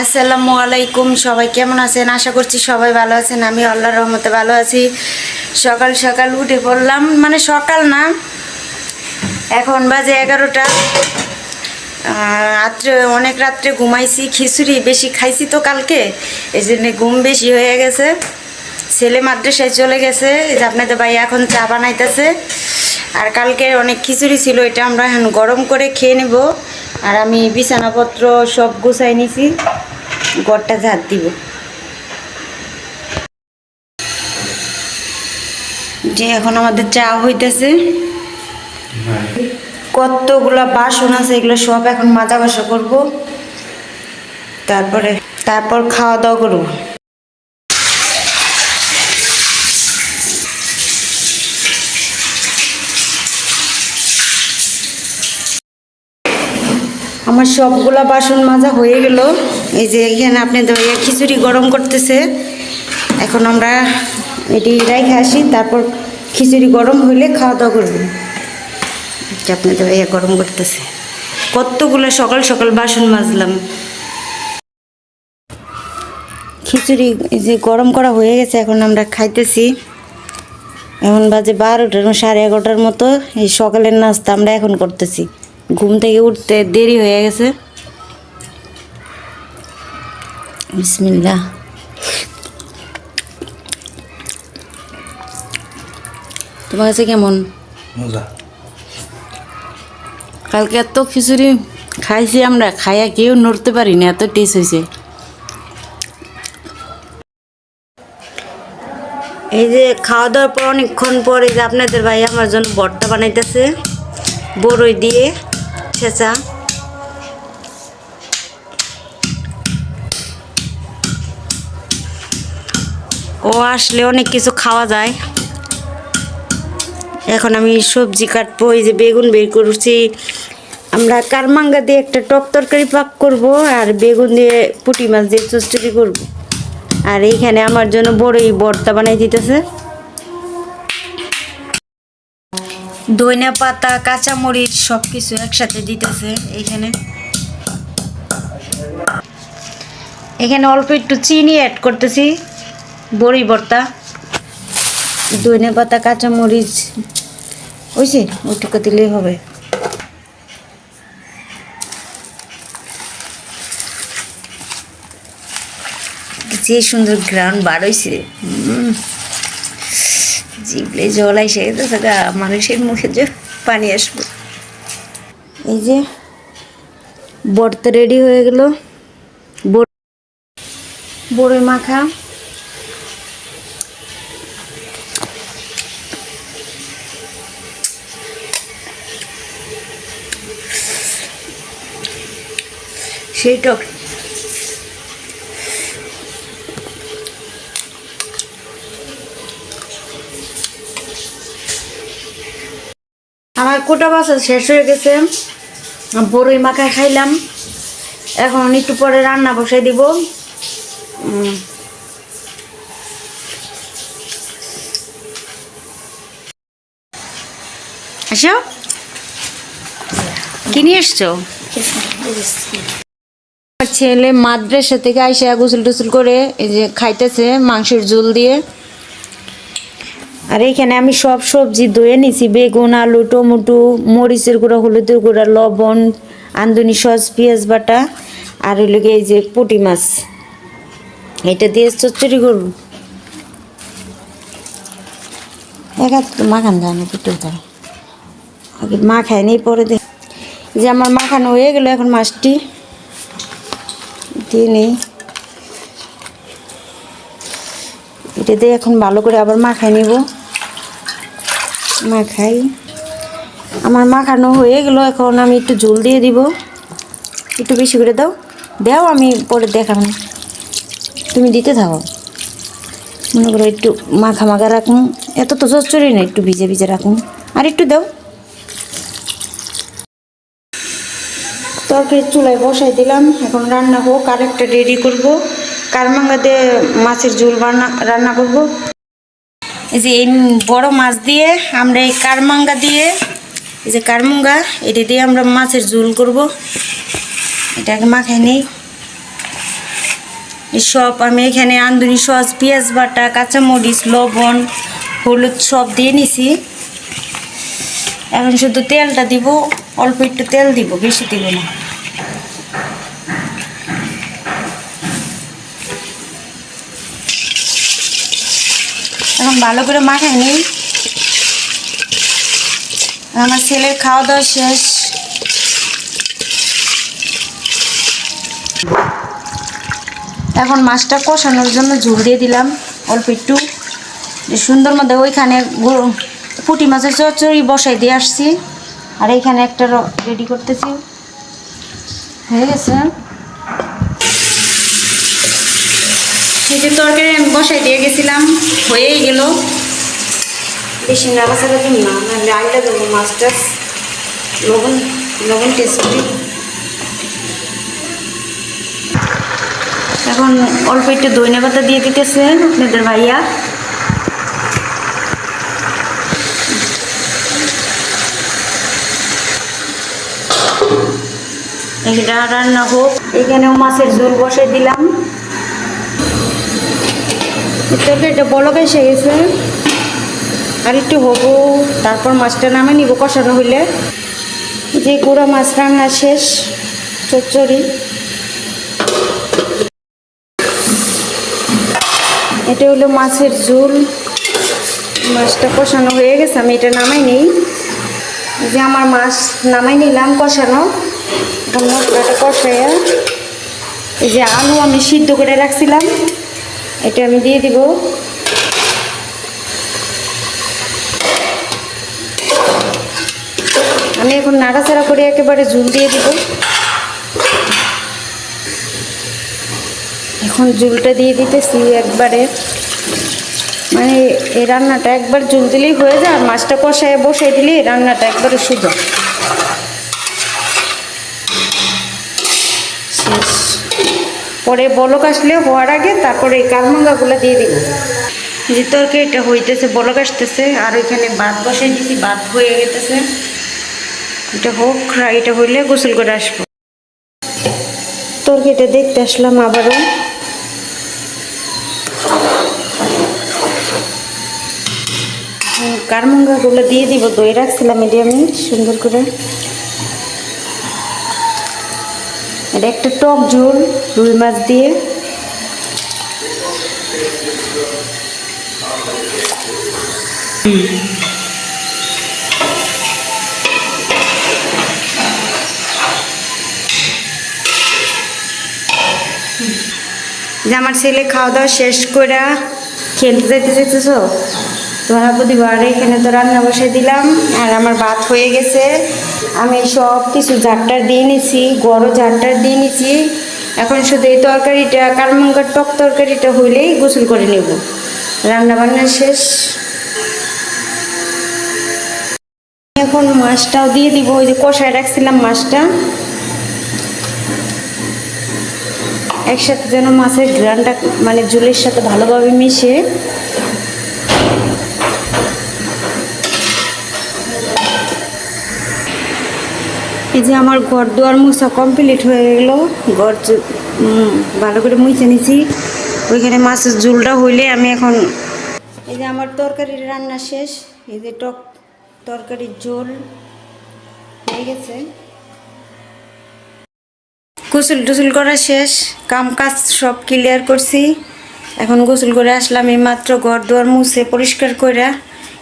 আসসালামু আলাইকুম। সবাই কেমন আছেন? আশা করছি সবাই ভালো আছেন। আমি আল্লাহর রহমতে ভালো আছি। সকাল সকাল উঠে পড়লাম, মানে সকাল না, এখন বাজে 11টা। রাত্রে অনেক রাত্রে ঘুমাইছি, খিচুড়ি বেশি খাইছি তো কালকে, এই জন্যে ঘুম বেশি হয়ে গেছে। ছেলে মাদ্রাসায় চলে গেছে, এই যে আপনাদের ভাই এখন চা বানাইতেছে। আর কালকে অনেক খিচুড়ি ছিল, এটা আমরা এখন গরম করে খেয়ে নেব। আর আমি বিছানাপত্র সব গুছাই নিছি, ঘরটা ঝাড় দিব। যে এখন আমাদের চা হইতেছে, কতগুলা বাসন আছে, এগুলো সব এখন মাজা ঘষা করবো, তারপর খাওয়া দাওয়া করবো। আমার সবগুলা বাসন মাজা হয়ে গেল। এই যে এখানে আপনাদের খিচুড়ি গরম করতেছে, এখন আমরা এটি রেখে আসি, তারপর খিচুড়ি গরম হইলে খাওয়া দাওয়া করবো। আপনাদের ভাইয়া গরম করতেছে, কতগুলো সকাল সকাল বাসন মাজলাম। খিচুড়ি এই যে গরম করা হয়ে গেছে, এখন আমরা খাইতেছি। এখন বাজে 12টা, 11:30 মতো। এই সকালের নাস্তা আমরা এখন করতেছি, ঘুম থেকে উঠতে দেরি হয়ে গেছে। বিসমিল্লাহ। তোমার কাছে কেমন? মজা। কালকে এত খিচুড়ি খাইছি আমরা, খাইয়া কেউ নড়তে পারি না, এত টেস্ট হয়েছে। এই যে খাওয়া দাওয়ার পর অনেকক্ষণ পরে যে আপনাদের ভাই আমার জন্য ভর্তা বানাইতেছে, বড়ই দিয়ে ছেঁচা। ও আসলে অনেক কিছু খাওয়া যায়। এখন আমি সবজি কাটবো। এই যে বেগুন বের করছি, আমরা কারমাঙ্গা দিয়ে একটা টক তরকারি পাক করব, আর বেগুন দিয়ে পুঁটি মাছ দিয়ে চচ্চড়ি করব। আর এইখানে আমার জন্য বড়ই ভর্তা বানাই দিতেছে। ধনিয়া পাতা, কাঁচামরিচ সব কিছু একসাথে দিতেছে। এখানে অল্প একটু চিনি অ্যাড করতেছি। বড়ি ভর্তা, ধনিয়া পাতা, কাঁচামরিচ ওইছে, ওইটুকু দিলেই হবে। যে সুন্দর গ্রাউন্ড বার হয়েছে, জিভলে জল আইসে গেছে গা, মানুষের মুখে যে পানি আসবে। এই যে ভর্তা রেডি হয়ে গেল, বড়ই মাখা। সেই টক। আমার কোটা বাসা শেষ হয়ে গেছে, বড়ই মাখা খাইলাম। এখন একটু পরে রান্না বসাই দিব। আসো, কি নিয়ে এসছো? ছেলে মাদ্রাসা থেকে আইসা গোসল টোসল করে এই যে খাইতেছে মাংসের ঝোল দিয়ে। আর এইখানে আমি সব সবজি ধুয়ে নিছি, বেগুন, আলু, টমেটো, মরিচের গুঁড়া, হলুদের গুঁড়া, লবণ, আন্দুনি সস, পেঁয়াজ বাটা, আর হইল এই যে পুঁটি মাছ, এটা দিয়ে চচ্চড়ি করব। মাখান যায় না, দুটো ধরে আগে মাখায় নেই, পরে দেখ। যে আমার মাখানো হয়ে গেল, এখন মাছটি দিয়ে নেই। এটা দিয়ে এখন ভালো করে আবার মাখাই নিব। মাখাই, আমার মাখানো হয়ে গেল। এখন আমি একটু ঝোল দিয়ে দিব, একটু বেশি করে দাও, আমি পরে দেখাবো, তুমি দিতে থাকো। মনে করো একটু মাখা মাখা রাখুন, এত তো চচ্চড়ি না, একটু ভিজে ভিজে রাখুন, আর একটু দাও। তরকারি চুলায় বসাই দিলাম, এখন রান্না হোক। আরেকটা রেডি করবো, কারমাঙ্গা দিয়ে মাছের ঝোল রান্না করব। এই যে এই বড় মাছ দিয়ে আমরা এই কারমাঙ্গা দিয়ে, এই যে কারমাঙ্গা, এটা দিয়ে আমরা মাছের ঝোল করব। এটাকে মাখাই নেই। সব আমি এখানে আন্দুরি সস, পেঁয়াজ বাটা, কাঁচামরিচ, লবণ, হলুদ সব দিয়ে নিছি। এখন শুধু তেলটা দিব, অল্প একটু তেল দিব, বেশি দিব না। এখন ভালো করে মাখাই নিই। আমার ছেলের খাওয়া দাওয়া শেষ। এখন মাছটা কষানোর জন্য ঝোল দিয়ে দিলাম অল্প একটু, সুন্দর মধ্যে। ওইখানে পুঁটি মাছের চচ্চড়ি বসাই দিয়ে আসছি, আর এইখানে একটা রেডি করতেছি। হয়ে গেছে। এই যে তরকারি আমি বসাই দিয়ে গেছিলাম, হয়েই গেল। বেশি নাড়াচাড়া দিন না, নাহলে আইটা দেবো। মাছটা লবণ লবণ টেস্ট করি। এখন অল্প একটু ধনিয়া পাতা দিয়ে দিতেছে আপনাদের ভাইয়া। এটা রান্না হোক। এখানেও মাছের ঝোল বসাই দিলাম। তরকারিটা বলক এসে গেছে, আর একটু হবো, তারপর মাছটা নামে নিব কষানো হইলে। যে গুঁড়া মাছ রান্না শেষ, চচ্চড়ি। এটা হলো মাছের ঝোল। মাছটা কষানো হয়ে গেছে, আমি এটা নামাই নেই। যে আমার মাছ নামাই নিলাম কষানো। এখন মশলাটা কষাইয়া এই যে আলু আমি সিদ্ধ করে রাখছিলাম, এটা আমি দিয়ে দিব। আমি এখন নাড়াচাড়া করে একেবারে ঝোল দিয়ে দিব। এখন ঝোলটা দিয়ে দিতেছি একবারে, মানে এই রান্নাটা একবার ঝোল দিলেই হয়ে যায়। আর মাছটা কষায় বসাই দিলে রান্নাটা একবারে সোজা শেষ। পরে বলক আসলে হওয়ার আগে তারপরে এই কালমাঙ্গাগুলো দিয়ে দিব। যে তরকারিটা হইতেছে, বলক আসতেছে, আর ওইখানে ভাত বসাই দিছি, ভাত হয়ে গেতেছে। এটা হোক, এটা হইলে গোসল করে আসবো। তরকারিটা দেখতে আসলাম আবারও। কারমাঙ্গাগুলো দিয়ে দিব, দই রাখছিলাম এটি আমি সুন্দর করে। এটা একটা টক ঝোল রুই মাছ দিয়ে। যে আমার ছেলে খাওয়া দাওয়া শেষ করে খেলতে যাইতে চাইতেছ, তোমার প্রতিবার এখানে তো রান্না বসে দিলাম। আর আমার ভাত হয়ে গেছে, আমি সব কিছু ঝাড়টার দিয়ে নিছি, গরম ঝাড়টার দিয়ে নিছি। এখন শুধু এই তরকারিটা, কারমাঙ্গার টক তরকারিটা হইলেই গোসল করে নেব। রান্না বান্না শেষ। এখন মাছটাও দিয়ে দিব, ওই যে কষায় রাখছিলাম মাছটা। একসাথে যেন মাছের ঘ্রাণটা মানে ঝোলের সাথে ভালোভাবে মিশে। এই যে আমার ঘর দুয়ার মুছা কমপ্লিট হয়ে গেল। ঘর ভালো করে মুছে নিছি। ওইখানে মাছের ঝোলটা হইলে আমি এখন এই যে আমার তরকারির রান্না শেষ। এই যে টক তরকারির ঝোল হয়ে গেছে। গোসল টোসল করা শেষ, কাম কাজ সব ক্লিয়ার করছি। এখন গোসল করে আসলাম এই মাত্র, ঘর দুয়ার মুছে পরিষ্কার করে।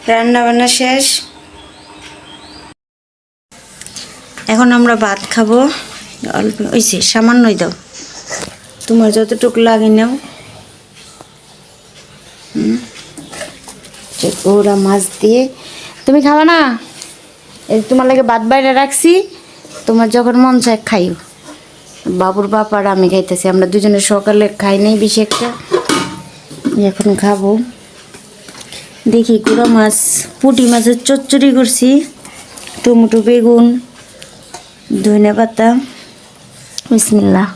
রান্না বান্না শেষ। এখন আমরা ভাত খাবো। অল্প হয়েছে, সামান্যই দাও, তোমার যতটুকু লাগে নাও। ওরা মাছ দিয়ে তুমি খাবা না? এই তোমার লাগে ভাত বাইরে রাখছি, তোমার যখন মন চায় খাইও। বাবুর বাপ আর আমি খাইতেছি, আমরা দুজনে সকালে খাই নাই বেশি একটা, এখন খাবো। দেখি গুঁড়া মাছ, পুঁটি মাছের চচ্চড়ি করছি, টমেটো, বেগুন, ধনিয়া পাতা। বিসমিল্লাহ।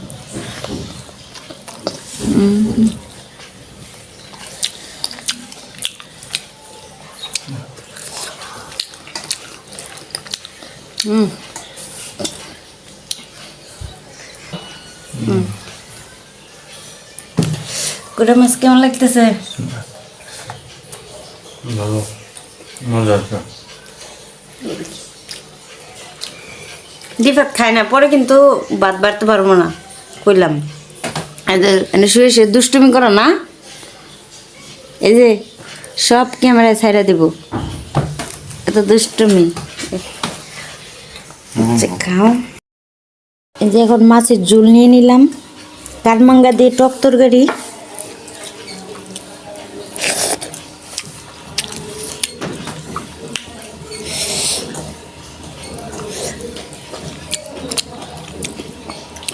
গুড়া মাছ কেমন লাগতেছে? ভালো মজা আছে। রিফাত খায় না, পরে কিন্তু ভাত বাড়তে পারবো না কইলাম। এদের এনে শুয়ে শুয়ে দুষ্টুমি করো না, এই যে সব ক্যামেরায় ছাইড়া দেব, এত দুষ্টুমি। আচ্ছা খাও। এই যে এখন মাছের ঝোল নিয়ে নিলাম, কাঠমাঙ্গা দিয়ে টক তরকারি।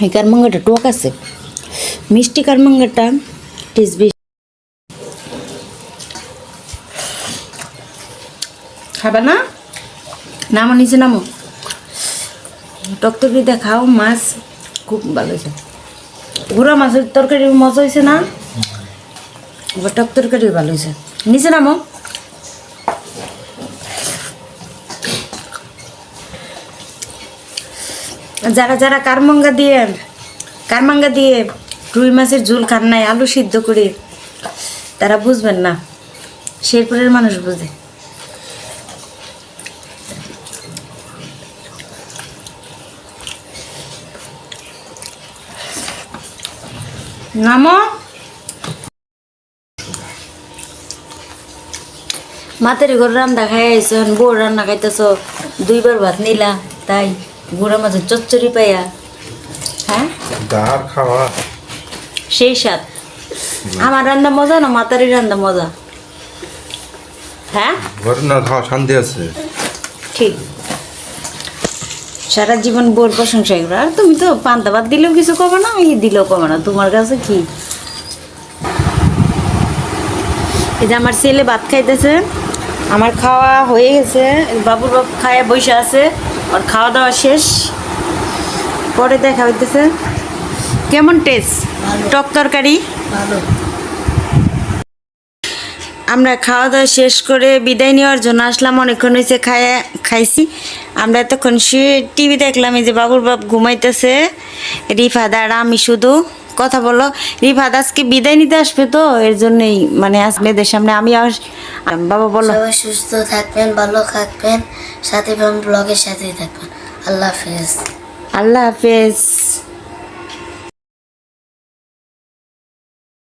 এই কাঠমাঙ্গাটা টক আছে, মিষ্টি কাঠমাঙ্গাটা টেস্ট বেশি। খাবে না? নামো নিচে নামো। টক তরকারি দেখাও, মাছ খুব ভালো হয়েছে। গুঁড়া মাছের তরকারি মজা হয়েছে না? এবার টক তরকারি ভালো হয়েছে। নিচে নামো। যারা যারা কারমাঙ্গা দিয়ে রুই মাছের ঝোল খান নাই আলু সিদ্ধ করে, তারা বুঝবেন না, শেরপুরের মানুষ বুঝে। নামো। মাতের ঘর রান্না খাই আইসন, বউ রান্না খাইতেছ, 2 বার ভাত নিলা, তাই গুঁড়া মাছের চচ্চড়ি পাইয়া। হ্যাঁ দার খাওয়া সেই স্বাদ। আমার রান্না মজা না মাতারি রান্না মজা? হ্যাঁ ঘর না খাওয়া শান্তি আছে। ঠিক, সারা জীবন বোর প্রশংসা করো। আর তুমি তো পান্তা ভাত দিলেও কিছু কবে না, এই দিলেও কবে না, তোমার কাছে কি? এই যে আমার ছেলে ভাত খাইতেছে, আমার খাওয়া হয়ে গেছে, বাবুর বাপ খায় বসে আছে, আর খাওয়া দাওয়া শেষ। পরে দেখা হইতেছে কেমন টেস্ট টক তরকারি। ভালো। আমরা খাওয়া দাওয়া শেষ করে বিদায় নেওয়ার জন্য আসলাম, অনেকক্ষণ হয়েছে খাইছি। আমরা এতক্ষণ শুয়ে টিভি দেখলাম। এই যে বাবুর বাপ ঘুমাইতেছে, রিফাদ আর আমি শুধু কথা বলো। রিফাদ আজকে বিদায় নিতে আসবে, তো এর জন্যই মানে আসবে এদের সামনে। আমি বাবা বলো। সবাই সুস্থ থাকবেন, ভালো থাকবেন, সাথে ব্লগের সাথেই থাকবেন। আল্লাহ হাফেজ। আল্লাহ হাফেজ।